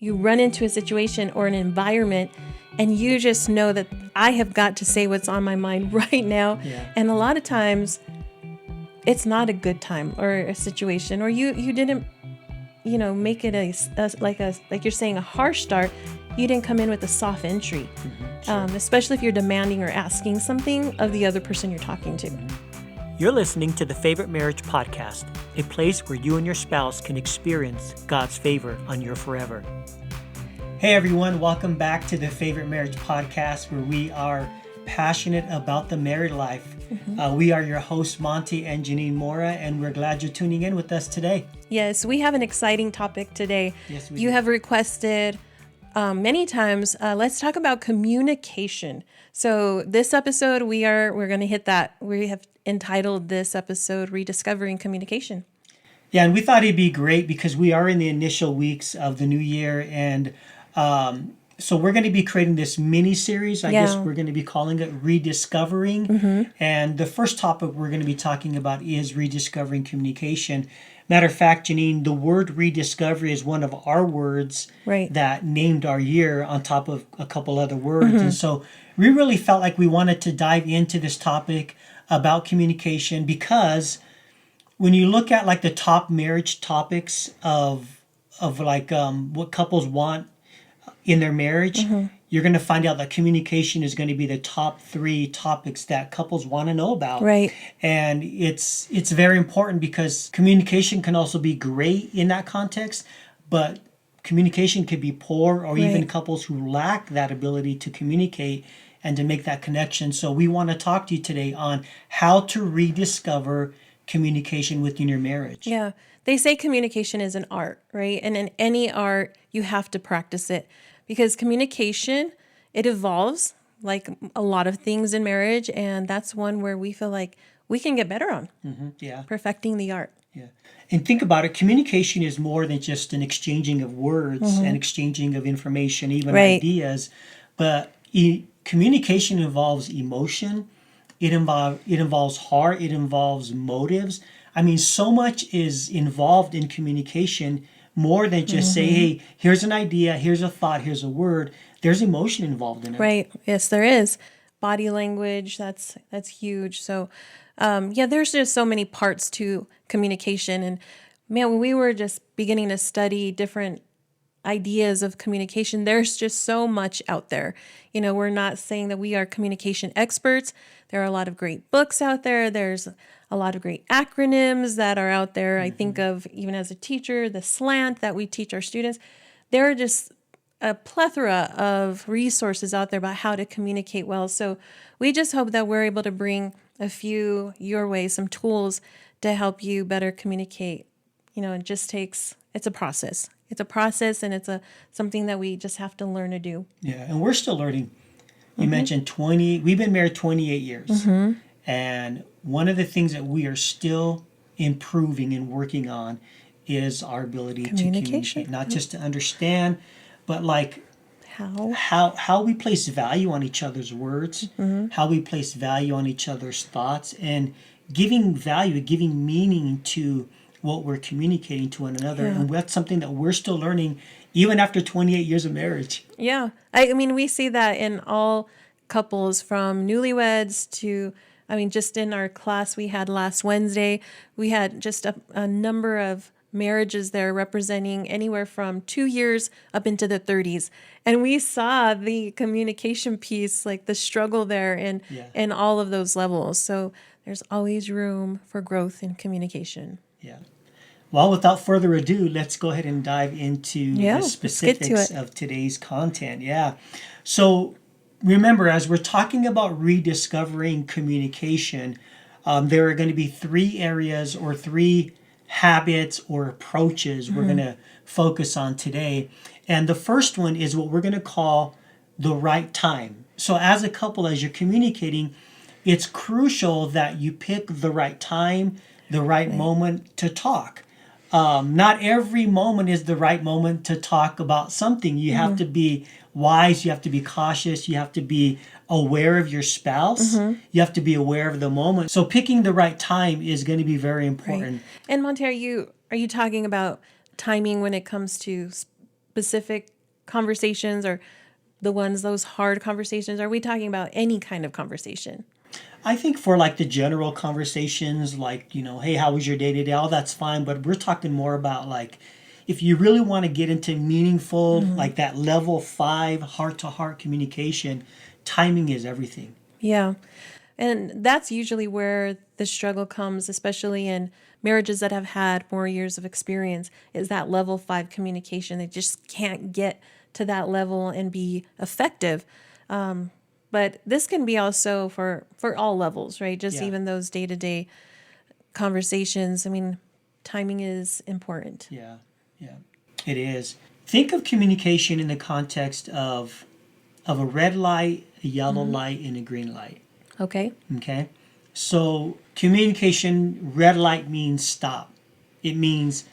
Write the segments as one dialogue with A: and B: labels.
A: you run into a situation or an environment and you just know that I have got to say what's on my mind right now.
B: Yeah.
A: And a lot of times it's not a good time or a situation, or you didn't, make it like you're saying, a harsh start. You didn't come in with a soft entry,
B: Sure.
A: Especially if you're demanding or asking something of the other person you're talking to.
B: You're listening to the Favorite Marriage Podcast, a place where you and your spouse can experience God's favor on your forever. Hey everyone, welcome back to the Favorite Marriage Podcast, where we are passionate about the married life. We are your hosts, Monty and Jeannine Mora, and we're glad you're tuning in with us today.
A: Yes, we have an exciting topic today.
B: Yes, we
A: You
B: do.
A: have requested many times, let's talk about communication. So this episode, we're going to hit that. We have entitled this episode Rediscovering Communication.
B: Yeah, and we thought it'd be great because we are in the initial weeks of the new year, and so we're going to be creating this mini series. I guess we're going to be calling it Rediscovering. And the first topic we're going to be talking about is rediscovering communication. Matter of fact, Jeannine, the word rediscovery is one of our words that named our year on top of a couple other words. And so we really felt like we wanted to dive into this topic about communication because when you look at like the top marriage topics of like what couples want in their marriage, you're going to find out that communication is going to be the top 3 topics that couples want to know about.
A: Right.
B: And it's very important because communication can also be great in that context, but communication could be poor, or even couples who lack that ability to communicate and to make that connection. So we want to talk to you today on how to rediscover communication within your marriage.
A: Yeah. They say communication is an art, right? And in any art, you have to practice it because communication, it evolves like a lot of things in marriage. And that's one where we feel like we can get better on.
B: Yeah.
A: Perfecting the art.
B: Yeah. And think about it. Communication is more than just an exchanging of words and exchanging of information, even ideas. But communication involves emotion. It involves heart. It involves motives. I mean, so much is involved in communication, more than just say, hey, here's an idea, here's a thought, here's a word. There's emotion involved in it.
A: Right. Yes, there is. Body language, that's huge. So, there's just so many parts to communication. And man, when we were just beginning to study different ideas of communication, there's just so much out there. We're not saying that we are communication experts. There are a lot of great books out there. There's a lot of great acronyms that are out there. I think of, even as a teacher, the SLANT that we teach our students. There are just a plethora of resources out there about how to communicate well. So we just hope that we're able to bring a few your way, some tools to help you better communicate. It just takes, it's a process. It's a process, and it's something that we just have to learn to do.
B: Yeah, and we're still learning. You mentioned we've been married 28 years. And one of the things that we are still improving and working on is our ability to communicate, not just to understand, but like how we place value on each other's words, how we place value on each other's thoughts, and giving value, giving meaning to what we're communicating to one another. And that's something that we're still learning even after 28 years of marriage.
A: Yeah. I mean, we see that in all couples, from newlyweds to, just in our class we had last Wednesday, we had just a number of marriages there representing anywhere from 2 years up into the 30s. And we saw the communication piece, like the struggle there in all of those levels. So there's always room for growth in communication.
B: Yeah. Well, without further ado, let's go ahead and dive into the specifics of today's content. Yeah. So remember, as we're talking about rediscovering communication, there are going to be 3 areas or 3 habits or approaches we're going to focus on today. And the first one is what we're going to call the right time. So as a couple, as you're communicating, it's crucial that you pick the right time, the right moment to talk. Not every moment is the right moment to talk about something. You have to be wise. You have to be cautious. You have to be aware of your spouse. You have to be aware of the moment. So picking the right time is going to be very important.
A: Right. And Monty, are you talking about timing when it comes to specific conversations or those hard conversations? Are we talking about any kind of conversation?
B: I think for like the general conversations, like, hey, how was your day today? All that's fine. But we're talking more about like, if you really want to get into meaningful, like that level 5 heart to heart communication, timing is everything.
A: Yeah. And that's usually where the struggle comes, especially in marriages that have had more years of experience, is that level 5 communication. They just can't get to that level and be effective. But this can be also for all levels, right? Just
B: Yeah.
A: even those day-to-day conversations. I mean, timing is important.
B: Yeah. Yeah. It is. Think of communication in the context of a red light, a yellow light, and a green light.
A: Okay.
B: Okay. So communication, red light means stop. It means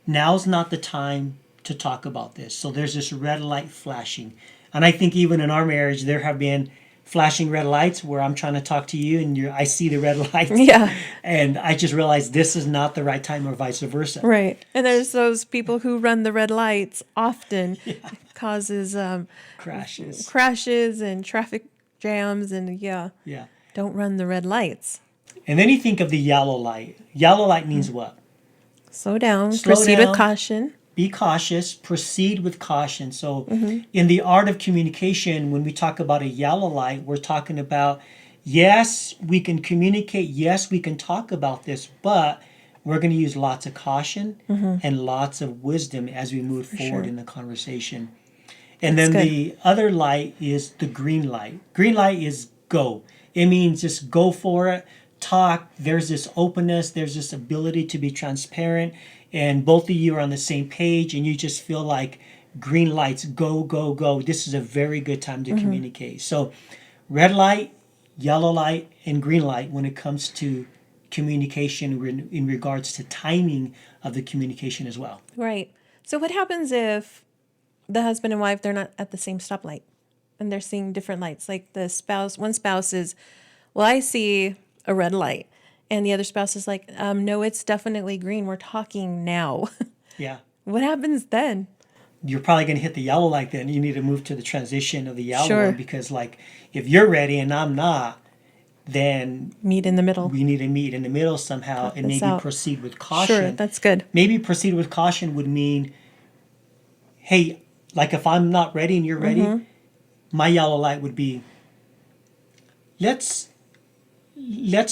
B: now's not the time to talk about this. So there's this red light flashing. And I think even in our marriage, there have been flashing red lights where I'm trying to talk to you and I see the red lights.
A: Yeah.
B: And I just realized this is not the right time or vice versa.
A: Right. And there's those people who run the red lights often.
B: Yeah.
A: Causes
B: Crashes.
A: and traffic jams and
B: Yeah.
A: don't run the red lights.
B: And then you think of the yellow light. Yellow light means what?
A: Slow down.
B: Slow
A: Proceed
B: down.
A: with caution.
B: Be cautious, proceed with caution. So, in the art of communication, when we talk about a yellow light, we're talking about, yes, we can communicate, yes, we can talk about this, but we're going to use lots of caution and lots of wisdom as we move forward in the conversation. And
A: That's
B: then
A: good.
B: the other light is the green light. Green light is go. It means just go for it, talk. There's this openness, there's this ability to be transparent, and both of you are on the same page, and you just feel like green lights, go, go, go. This is a very good time to communicate. So, red light, yellow light, and green light when it comes to communication in regards to timing of the communication as well.
A: Right. So what happens if the husband and wife, they're not at the same stoplight and they're seeing different lights? Like one spouse is, well, I see a red light. And the other spouse is like, no, it's definitely green. We're talking now.
B: Yeah.
A: What happens then?
B: You're probably going to hit the yellow light then. You need to move to the transition of the yellow
A: Sure.
B: one because, like, if you're ready and I'm not, then
A: Meet in the middle.
B: we need to meet in the middle somehow
A: Talk
B: and
A: this
B: maybe
A: out.
B: proceed with caution.
A: Sure, that's good.
B: Maybe proceed with caution would mean, hey, like if I'm not ready and you're ready, my yellow light would be, let's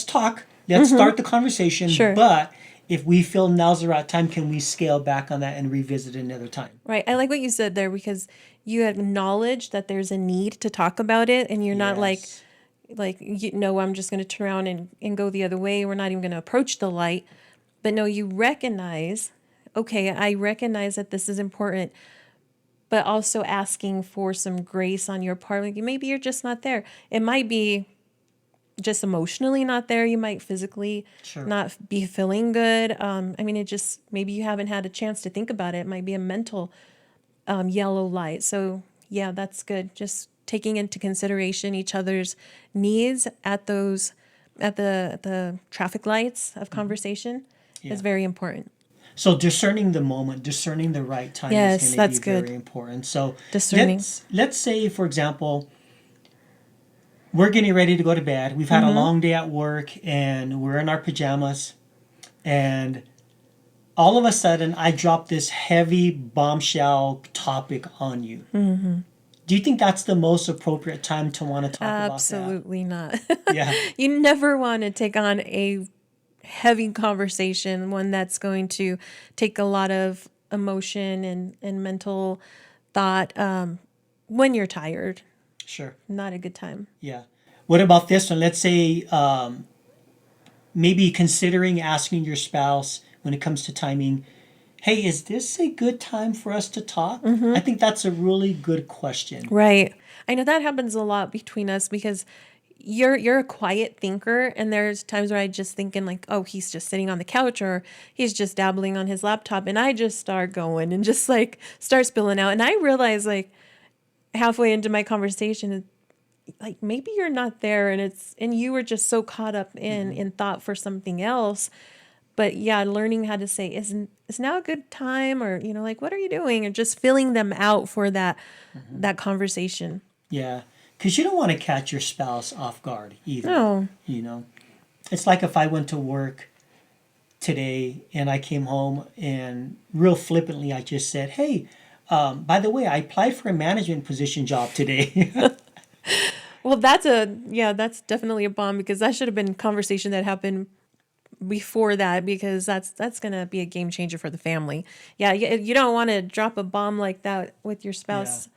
B: talk. Let's start the conversation.
A: Sure.
B: But if we feel now's the right time, can we scale back on that and revisit it another time?
A: Right. I like what you said there because you acknowledge that there's a need to talk about it and you're not
B: Yes.
A: I'm just going to turn around and go the other way. We're not even going to approach the light. But no, you recognize, okay, I recognize that this is important, but also asking for some grace on your part. Like maybe you're just not there. It might be just emotionally not there. You might physically
B: Sure.
A: not be feeling good. It just, maybe you haven't had a chance to think about it. It might be a mental yellow light. So yeah, that's good. Just taking into consideration each other's needs at the traffic lights of conversation is very important.
B: So discerning the moment, discerning the right time
A: Yes,
B: is going
A: that's
B: to be
A: good.
B: very important. So
A: Discerning.
B: let's say, for example, we're getting ready to go to bed. We've had a long day at work and we're in our pajamas. And all of a sudden, I drop this heavy bombshell topic on you. Do you think that's the most appropriate time to want to talk
A: Absolutely not.
B: about that? Yeah.
A: You never want to take on a heavy conversation, one that's going to take a lot of emotion and mental thought when you're tired.
B: Sure.
A: Not a good time.
B: Yeah. What about this one? Let's say maybe considering asking your spouse when it comes to timing, hey, is this a good time for us to talk? I think that's a really good question.
A: Right. I know that happens a lot between us because you're a quiet thinker and there's times where I just thinking like, oh, he's just sitting on the couch or he's just dabbling on his laptop and I just start going and just like start spilling out. And I realize like halfway into my conversation, like maybe you're not there and you were just so caught up in thought for something else. But yeah, learning how to say, is now a good time? Or, like, what are you doing? And just filling them out for that conversation.
B: Yeah. Because you don't want to catch your spouse off guard either.
A: No.
B: It's like if I went to work today and I came home and real flippantly I just said, hey, by the way, I applied for a management position job today.
A: Well, that's definitely a bomb, because that should have been a conversation that happened before that, because that's going to be a game changer for the family. Yeah, you don't want to drop a bomb like that with your spouse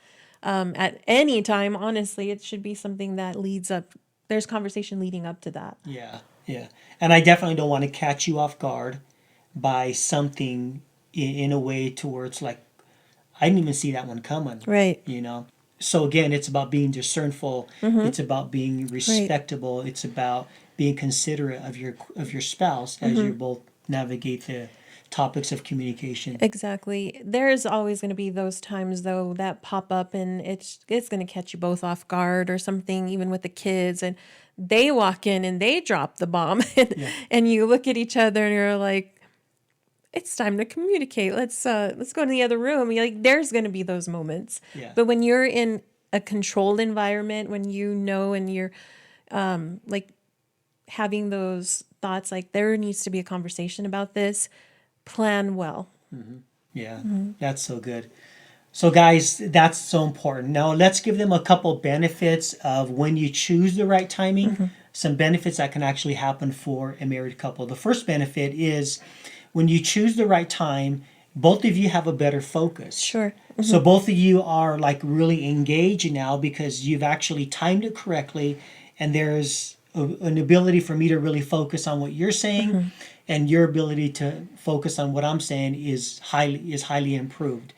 A: at any time. Honestly, it should be something that leads up. There's conversation leading up to that.
B: Yeah, yeah. And I definitely don't want to catch you off guard by something in a way to where it's like, I didn't even see that one coming.
A: Right.
B: So again, it's about being discernful. It's about being
A: Right.
B: respectable. It's about being considerate of your spouse as you both navigate the topics of communication.
A: Exactly. There's always going to be those times though that pop up, and it's going to catch you both off guard or something, even with the kids, and they walk in and they drop the bomb and,
B: Yeah.
A: and you look at each other and you're like, it's time to communicate. Let's go to the other room. You're like, there's going to be those moments.
B: Yeah.
A: But when you're in a controlled environment, when and you're like having those thoughts, like there needs to be a conversation about this, plan well.
B: Yeah, that's so good. So, guys, that's so important. Now, let's give them a couple benefits of when you choose the right timing, some benefits that can actually happen for a married couple. The first benefit is when you choose the right time, both of you have a better focus.
A: Sure.
B: So, both of you are like really engaged now because you've actually timed it correctly, and there's an ability for me to really focus on what you're saying, and your ability to focus on what I'm saying is highly improved.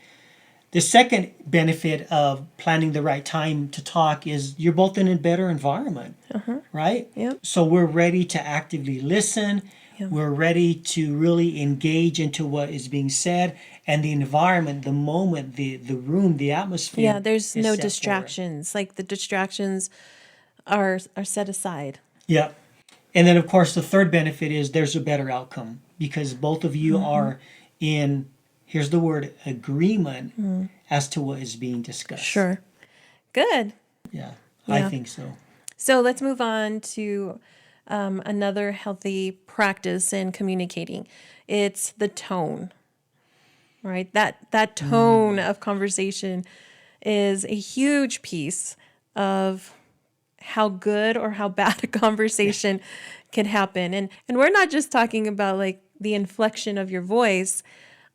B: The second benefit of planning the right time to talk is you're both in a better environment, right?
A: Yep.
B: So we're ready to actively listen.
A: Yep.
B: We're ready to really engage into what is being said, and the environment, the moment, the room, the atmosphere.
A: Yeah, there's
B: is
A: no
B: set for it.
A: distractions. Like the distractions are set aside.
B: Yeah. And then, of course, the third benefit is there's a better outcome because both of you are in, here's the word, agreement as to what is being discussed.
A: Sure. Good.
B: Yeah,
A: Yeah.
B: I think so.
A: So let's move on to another healthy practice in communicating. It's the tone, right? That tone of conversation is a huge piece of how good or how bad a conversation can happen. And we're not just talking about like the inflection of your voice.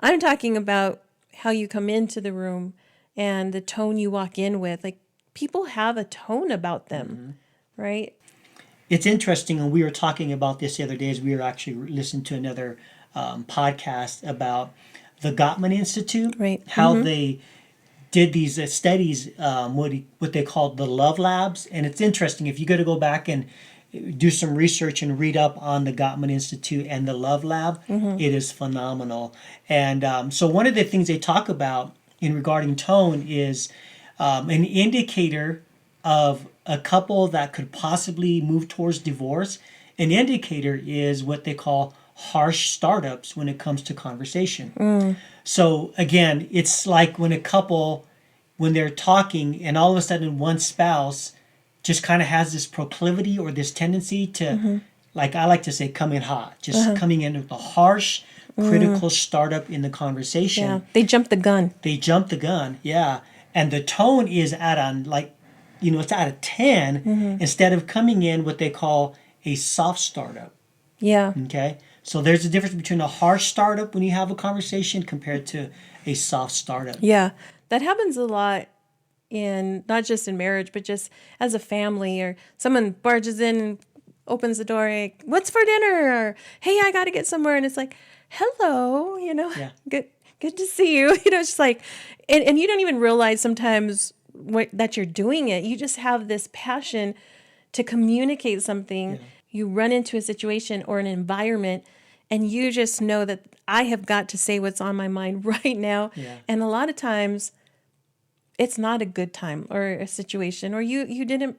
A: I'm talking about how you come into the room and the tone you walk in with. Like people have a tone about them, right?
B: It's interesting, and we were talking about this the other day as we were actually listening to another podcast about the Gottman Institute,
A: Right.
B: how they did these studies, what they called the love labs. And it's interesting, if you got to go back and do some research and read up on the Gottman Institute and the love lab, it is phenomenal. And so one of the things they talk about in regarding tone is an indicator of a couple that could possibly move towards divorce. An indicator is what they call harsh startups when it comes to conversation. So again, it's like when a couple, when they're talking and all of a sudden one spouse just kind of has this proclivity or this tendency to, like I like to say, come in hot, just coming in with a harsh, critical startup in the conversation.
A: Yeah. They jumped the gun.
B: They jump the gun, yeah. And the tone is at it's at a 10 instead of coming in what they call a soft startup.
A: Yeah.
B: Okay? So there's a difference between a harsh startup when you have a conversation compared to a soft startup.
A: Yeah. That happens a lot in not just in marriage, but just as a family, or someone barges in and opens the door, like, what's for dinner? Or, hey, I got to get somewhere. And it's like, hello,
B: Yeah.
A: good to see you. It's just like, and you don't even realize sometimes that you're doing it. You just have this passion to communicate something. Yeah. You run into a situation or an environment and you just know that I have got to say what's on my mind right now.
B: Yeah.
A: And a lot of times it's not a good time or a situation, or you didn't,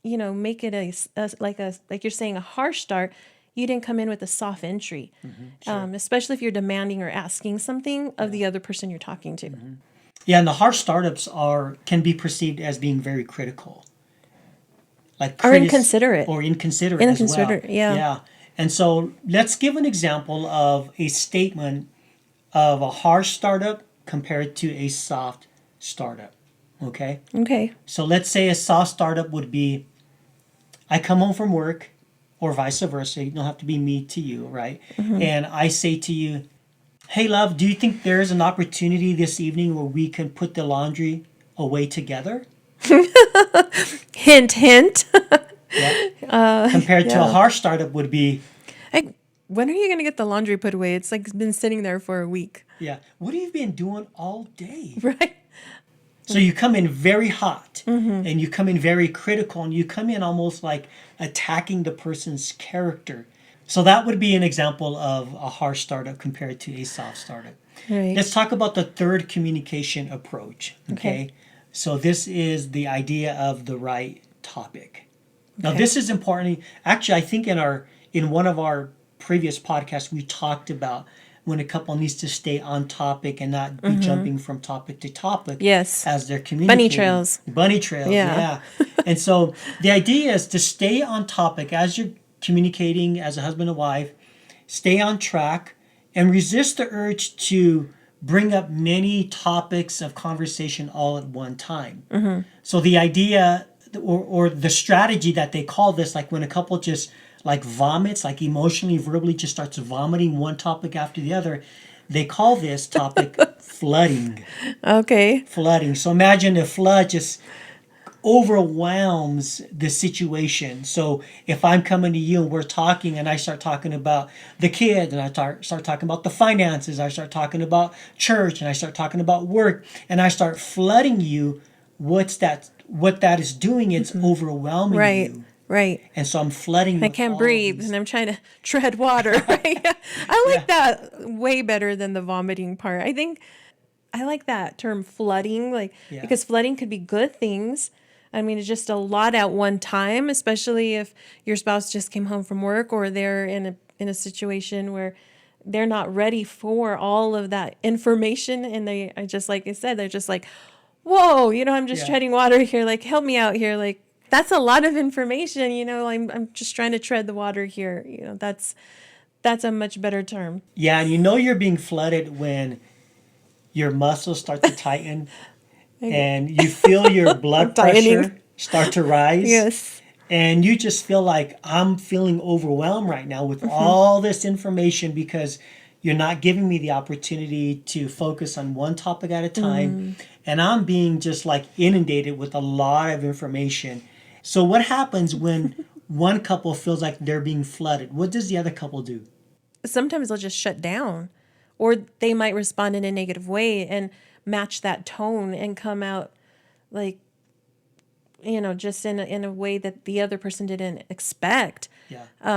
A: make it like you're saying, a harsh start. you didn't come in with a soft entry, especially if you're demanding or asking something of the other person you're talking to.
B: Yeah, and the harsh startups can be perceived as being very critical, like
A: Or inconsiderate.
B: or inconsiderate as well. Yeah. And so let's give an example of a statement of a harsh startup compared to a soft startup. Okay?
A: Okay.
B: So let's say a soft startup would be, I come home from work, or vice versa. You don't have to be me to you, right? And I say to you, hey, love, do you think there is an opportunity this evening where we can put the laundry away together?
A: Hint, hint.
B: Yeah. Compared to a harsh startup would be,
A: when are you going to get the laundry put away? It's like been sitting there for a week.
B: yeah, what have you been doing all day?
A: Right.
B: So you come in very hot and you come in very critical and you come in almost like attacking the person's character. So that would be an example of a harsh startup compared to a soft startup.
A: Right.
B: Let's talk about the third communication approach. Okay. So this is the idea of the right topic. Now this is important. Actually, I think in one of our previous podcasts we talked about when a couple needs to stay on topic and not be jumping from topic to topic as they're communicating. Bunny trails. Yeah. And so the idea is to stay on topic as you're communicating as a husband and wife, stay on track, and resist the urge to bring up many topics of conversation all at one time. So the idea or the strategy that they call this, like when a couple just like vomits, like emotionally, verbally just starts vomiting one topic after the other, they call this topic flooding.
A: Okay.
B: Flooding. So imagine a flood just overwhelms the situation. So if I'm coming to you and we're talking and I start talking about the kid and I start talking about the finances, I start talking about church and I start talking about work and I start flooding you, what that is doing, it's overwhelming you.
A: Right.
B: And so I'm flooding you.
A: I can't breathe and I'm trying to tread water. Right? I like that way better than the vomiting part. I think I like that term flooding, because flooding could be good things. I mean, it's just a lot at one time, especially if your spouse just came home from work or they're in a situation where they're not ready for all of that information. And they are just, like I said, they're just like, whoa, I'm just treading water here. Like, help me out here. Like, that's a lot of information. I'm just trying to tread the water here. That's a much better term.
B: Yeah. And you're being flooded when your muscles start to tighten and you feel your blood pressure start to rise.
A: Yes.
B: And you just feel like I'm feeling overwhelmed right now with all this information because you're not giving me the opportunity to focus on one topic at a time. And I'm being just like inundated with a lot of information. So what happens when one couple feels like they're being flooded? What does the other couple do?
A: Sometimes they'll just shut down, or they might respond in a negative way and match that tone and come out like, just in a way that the other person didn't expect.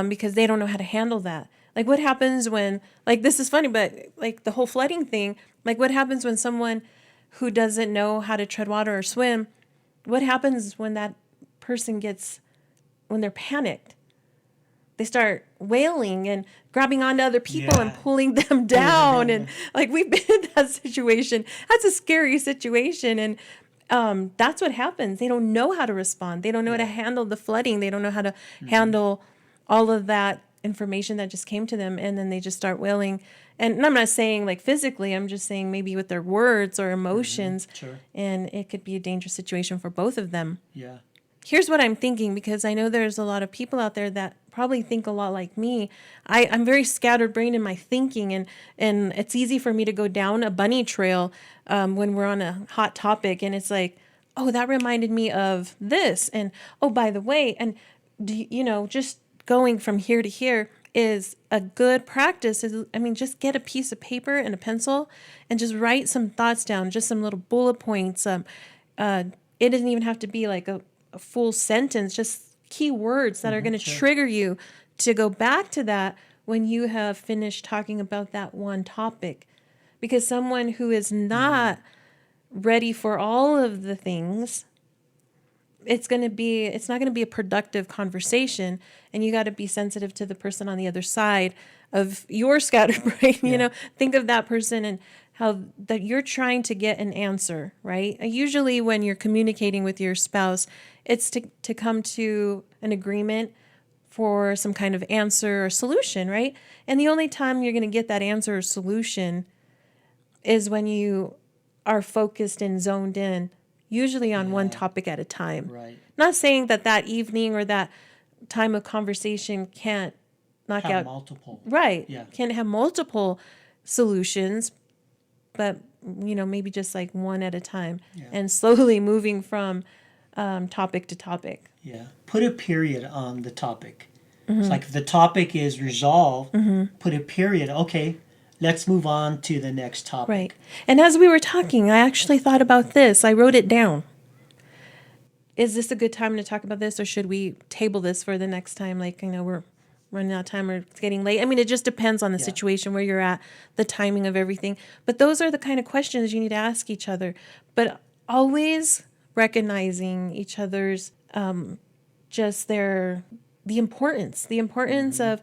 A: Because they don't know how to handle that. Like, what happens when, like, this is funny, but like the whole flooding thing, like what happens when someone who doesn't know how to tread water or swim, what happens when that person when they're panicked? They start wailing and grabbing onto other people and pulling them down. And like, we've been in that situation. That's a scary situation. And that's what happens. They don't know how to respond. They don't know how to handle the flooding. They don't know how to handle all of that information that just came to them. And then they just start wailing. And I'm not saying like physically, I'm just saying maybe with their words or emotions.
B: Sure.
A: And it could be a dangerous situation for both of them.
B: Yeah.
A: Here's what I'm thinking, because I know there's a lot of people out there that probably think a lot like me. I'm very scatterbrained in my thinking, and it's easy for me to go down a bunny trail when we're on a hot topic, and it's like, oh, that reminded me of this, and oh, by the way, and just going from here to here is a good practice. Just get a piece of paper and a pencil and just write some thoughts down, just some little bullet points. It doesn't even have to be like a full sentence, just key words that are going to trigger you to go back to that when you have finished talking about that one topic. Because someone who is not ready for all of the things it's not going to be a productive conversation, and you got to be sensitive to the person on the other side of your scatterbrain. Think of that person and how that you're trying to get an answer, right? Usually when you're communicating with your spouse, it's to come to an agreement for some kind of answer or solution, right? And the only time you're going to get that answer or solution is when you are focused and zoned in, usually on one topic at a time.
B: Right.
A: Not saying that evening or that time of conversation can't knock
B: Have
A: out
B: multiple.
A: Right.
B: Yeah.
A: Can't have multiple solutions, but maybe just like one at a time, and slowly moving from topic to topic.
B: Yeah. Put a period on the topic. It's like if the topic is resolved, put a period. Okay, let's move on to the next topic.
A: Right. And as we were talking, I actually thought about this. I wrote it down. Is this a good time to talk about this, or should we table this for the next time? Like, we're running out of time or it's getting late. I mean, it just depends on the situation, where you're at, the timing of everything. But those are the kind of questions you need to ask each other. But always recognizing each other's just the importance of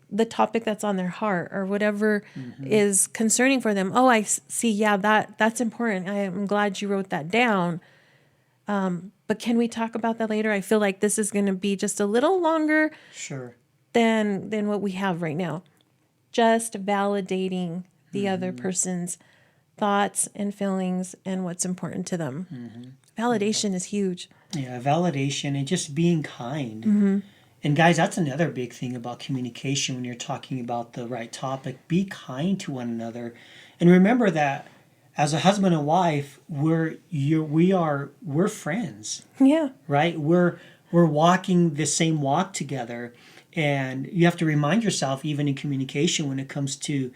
A: the topic that's on their heart, or whatever is concerning for them. Oh, I see. Yeah, that's important. I'm glad you wrote that down. But can we talk about that later? I feel like this is going to be just a little longer than what we have right now. Just validating the other person's thoughts and feelings and what's important to them. Validation is huge.
B: Yeah, validation and just being kind. And guys, that's another big thing about communication when you're talking about the right topic. Be kind to one another. And remember that as a husband and wife, we're friends.
A: Yeah.
B: Right? We're walking the same walk together. And you have to remind yourself, even in communication, when it comes to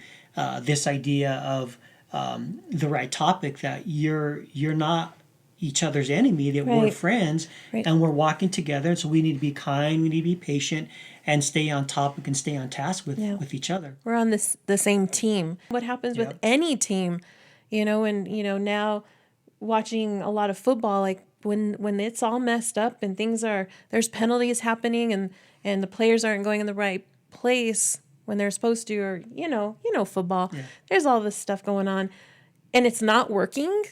B: this idea of the right topic, that you're not each other's enemy, that we're friends, and we're walking together. And so we need to be kind, we need to be patient, and stay on topic and stay on task with each other.
A: We're on the same team. What happens with any team, and now watching a lot of football, like when it's all messed up and there's penalties happening and the players aren't going in the right place when they're supposed to, or football. There's all this stuff going on and it's not working.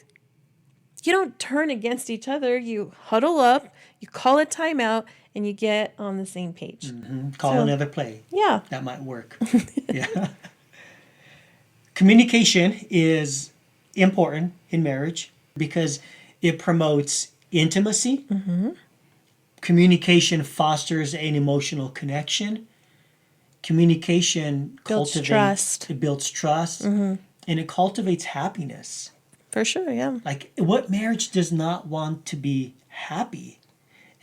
A: You don't turn against each other. You huddle up, you call a timeout, and you get on the same page.
B: Call another play.
A: Yeah.
B: That might work. Yeah. Communication is important in marriage because it promotes intimacy. Communication fosters an emotional connection. Communication
A: builds
B: trust, and it cultivates happiness.
A: For sure, yeah.
B: Like, what marriage does not want to be happy?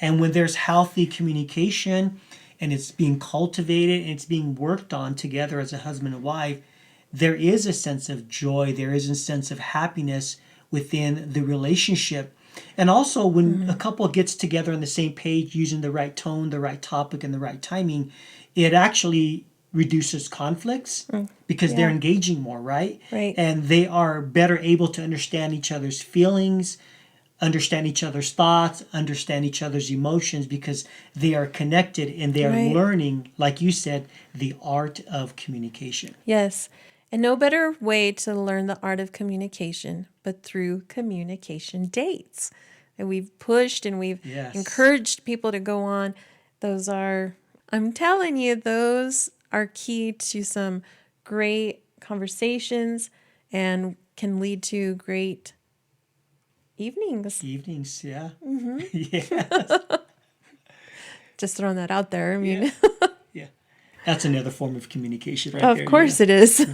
B: And when there's healthy communication and it's being cultivated and it's being worked on together as a husband and wife, there is a sense of joy, there is a sense of happiness within the relationship. And also when a couple gets together on the same page using the right tone, the right topic, and the right timing, it actually reduces conflicts because they're engaging more, right? And they are better able to understand each other's feelings, understand each other's thoughts, understand each other's emotions, because they are connected and they are learning, like you said, the art of communication.
A: Yes. And no better way to learn the art of communication but through communication dates. And we've pushed and we've encouraged people to go on. I'm telling you, those are key to some great conversations and can lead to great evenings.
B: Yeah.
A: Yes. Just throwing that out there. I mean,
B: yeah. That's another form of communication right there.
A: Of course it is.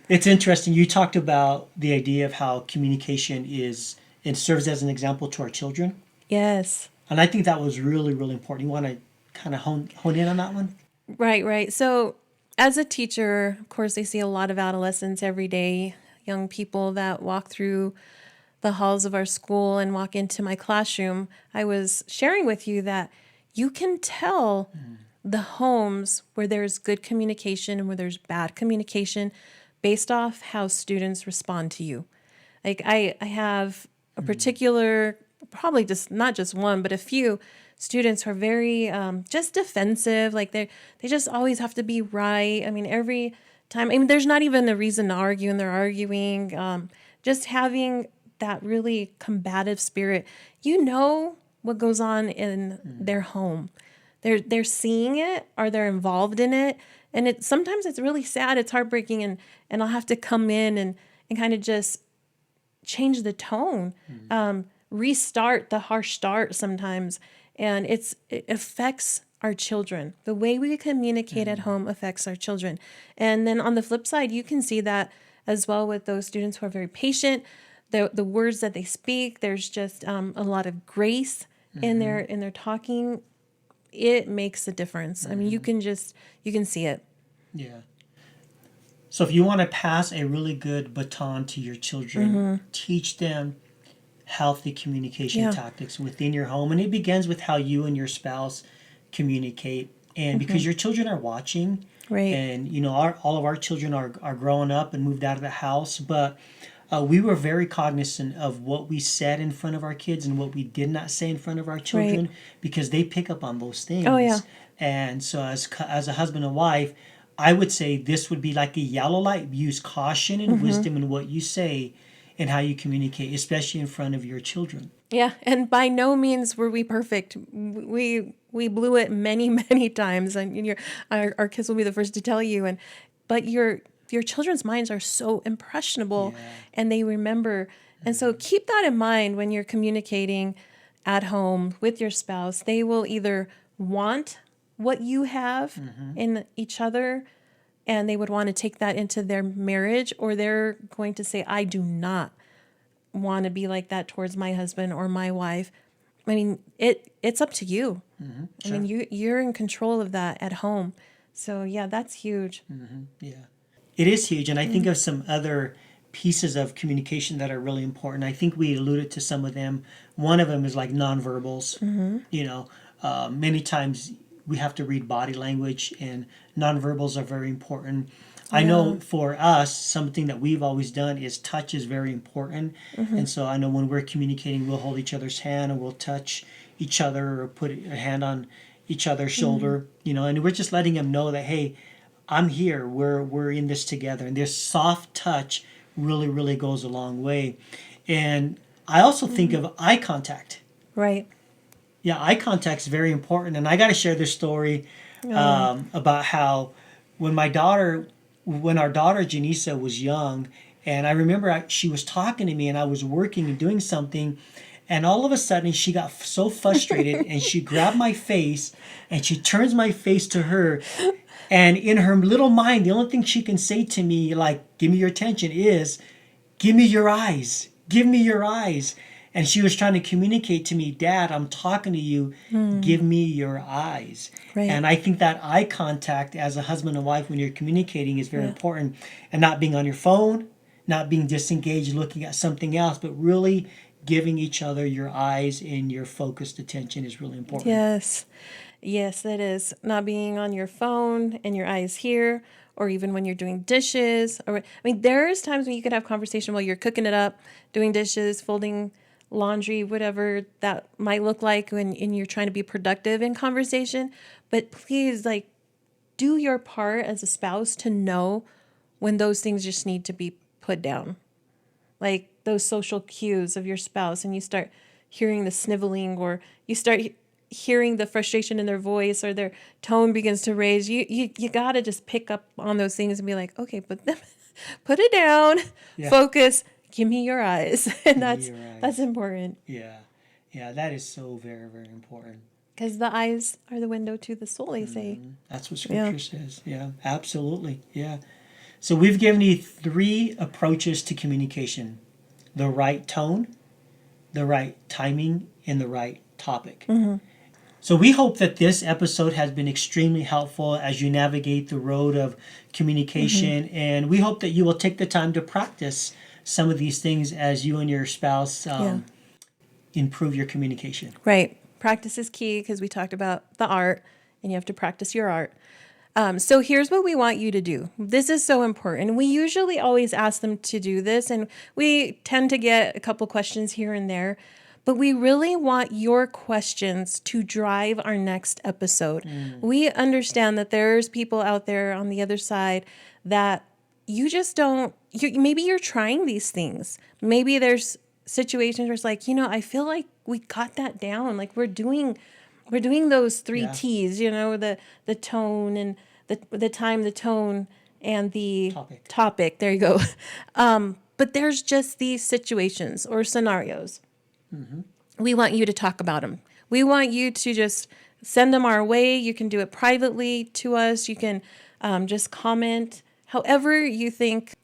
B: It's interesting. You talked about the idea of how communication it serves as an example to our children.
A: Yes.
B: And I think that was really, really important. You want to kind of hone in on that one?
A: Right. So as a teacher, of course, I see a lot of adolescents every day, young people that walk through the halls of our school and walk into my classroom. I was sharing with you that you can tell the homes where there's good communication and where there's bad communication based off how students respond to you. Like I have a particular probably just not just one, but a few students who are very just defensive. Like they just always have to be right. I mean, every time. I mean, there's not even a reason to argue, and they're arguing. Just having that really combative spirit. You know what goes on in their home. They're seeing it, or they're involved in it, and sometimes it's really sad. It's heartbreaking, and I'll have to come in and kind of just change the tone, restart the harsh start sometimes. And it affects our children. The way we communicate at home affects our children. And then on the flip side, you can see that as well with those students who are very patient. The words that they speak, there's just a lot of grace in their talking. It makes a difference. I mean, you can see it.
B: Yeah. So if you want to pass a really good baton to your children, teach them healthy communication tactics within your home. And it begins with how you and your spouse communicate. And because your children are watching,
A: right?
B: And, all of our children are growing up and moved out of the house. But we were very cognizant of what we said in front of our kids and what we did not say in front of our children, because they pick up on those things.
A: Oh, yeah.
B: And so as a husband and wife, I would say this would be like a yellow light. Use caution and wisdom in what you say and how you communicate, especially in front of your children.
A: Yeah, and by no means were we perfect. We blew it many, many times, and our kids will be the first to tell you. But your children's minds are so impressionable, and they remember. And so keep that in mind when you're communicating at home with your spouse. They will either want what you have in each other, and they would want to take that into their marriage, or they're going to say, I do not want to be like that towards my husband or my wife. I mean, it's up to you.
B: Sure.
A: I mean, you're in control of that at home. So yeah, that's huge.
B: Yeah, it is huge. And I think of some other pieces of communication that are really important. I think we alluded to some of them. One of them is like nonverbals. Many times we have to read body language, and nonverbals are very important. I know for us, something that we've always done is touch is very important. And so I know when we're communicating, we'll hold each other's hand, and we'll touch each other, or put a hand on each other's shoulder, and we're just letting them know that, hey, I'm here. We're in this together. And this soft touch really, really goes a long way. And I also think of eye contact.
A: Right.
B: Yeah, eye contact is very important. And I got to share this story about how when our daughter Janisa was young, and I remember she was talking to me, and I was working and doing something, and all of a sudden she got so frustrated and she grabbed my face and she turns my face to her. And in her little mind, the only thing she can say to me, like, give me your attention, is, give me your eyes. Give me your eyes. And she was trying to communicate to me, Dad, I'm talking to you. Give me your eyes. Right. And I think that eye contact as a husband and wife when you're communicating is very important. And not being on your phone, not being disengaged, looking at something else, but really giving each other your eyes and your focused attention is really important.
A: Yes, that is. Not being on your phone and your eyes here, or even when you're doing dishes. There's times when you could have conversation while you're cooking it up, doing dishes, folding laundry, whatever that might look like when you're trying to be productive in conversation. But please, do your part as a spouse to know when those things just need to be put down. Like those social cues of your spouse, and you start hearing the sniveling, or you start hearing the frustration in their voice, or their tone begins to raise. You got to just pick up on those things and be like, okay, put it down, focus, give me your eyes. And that's important.
B: Yeah, that is so very, very important.
A: Because the eyes are the window to the soul, they say.
B: That's what Scripture says. Yeah, absolutely. Yeah. So we've given you 3 approaches to communication: the right tone, the right timing, and the right topic. So we hope that this episode has been extremely helpful as you navigate the road of communication. And we hope that you will take the time to practice some of these things as you and your spouse improve your communication.
A: Right. Practice is key, because we talked about the art, and you have to practice your art. So here's what we want you to do. This is so important. We usually always ask them to do this, and we tend to get a couple questions here and there. but we really want your questions to drive our next episode. We understand that there's people out there on the other side that you just don't, maybe you're trying these things. Maybe there's situations where it's like, I feel like we got that down. Like we're doing those three T's, the tone and the time, the tone, and the topic. There you go. But there's just these situations or scenarios. We want you to talk about them. We want you to just send them our way. You can do it privately to us. You can just comment. However you think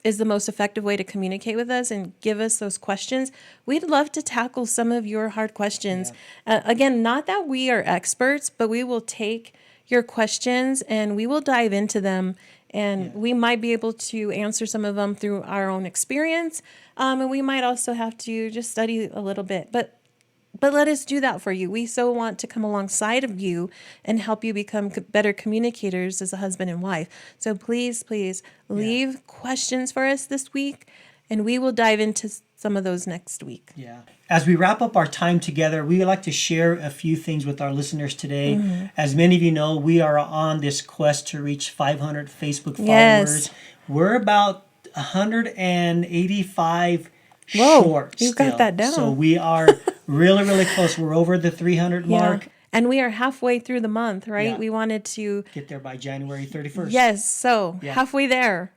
A: is the most effective way to communicate with us and give us those questions. We'd love to tackle some of your hard questions. Again, not that we are experts, but we will take your questions and we will dive into them. And we might be able to answer some of them through our own experience. And we might also have to just study a little bit. But let us do that for you. We so want to come alongside of you and help you become better communicators as a husband and wife. So please leave questions for us this week, and we will dive into some of those next week.
B: Yeah. As we wrap up our time together, we would like to share a few things with our listeners today. As many of you know, we are on this quest to reach 500 Facebook followers. We're about 185 short.
A: You got that down.
B: So we are really, really close. We're over the 300 mark.
A: And we are halfway through the month, right?
B: Yeah.
A: We wanted to
B: get there by January 31st.
A: Yes, so halfway there.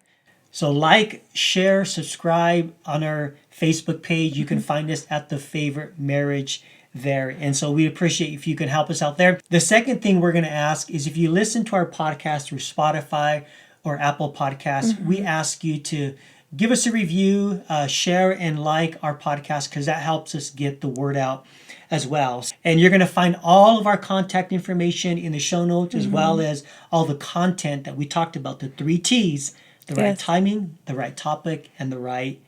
B: So like, share, subscribe on our Facebook page. You can find us at The Favorite Marriage there. And so we appreciate if you can help us out there. The second thing we're going to ask is if you listen to our podcast through Spotify or Apple Podcasts, we ask you to give us a review, share and like our podcast, because that helps us get the word out as well. And you're going to find all of our contact information in the show notes, as well as all the content that we talked about, the 3 T's, the right timing, the right topic, and the right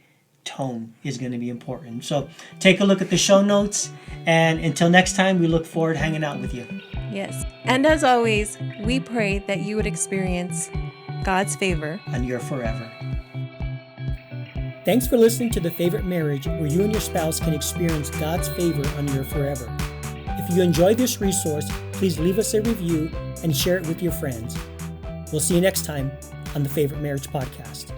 B: tone is going to be important. So take a look at the show notes. And until next time, we look forward to hanging out with you.
A: Yes. And as always, we pray that you would experience God's favor
B: on your forever. Thanks for listening to The Favorite Marriage, where you and your spouse can experience God's favor on your forever. If you enjoyed this resource, please leave us a review and share it with your friends. We'll see you next time on The Favorite Marriage Podcast.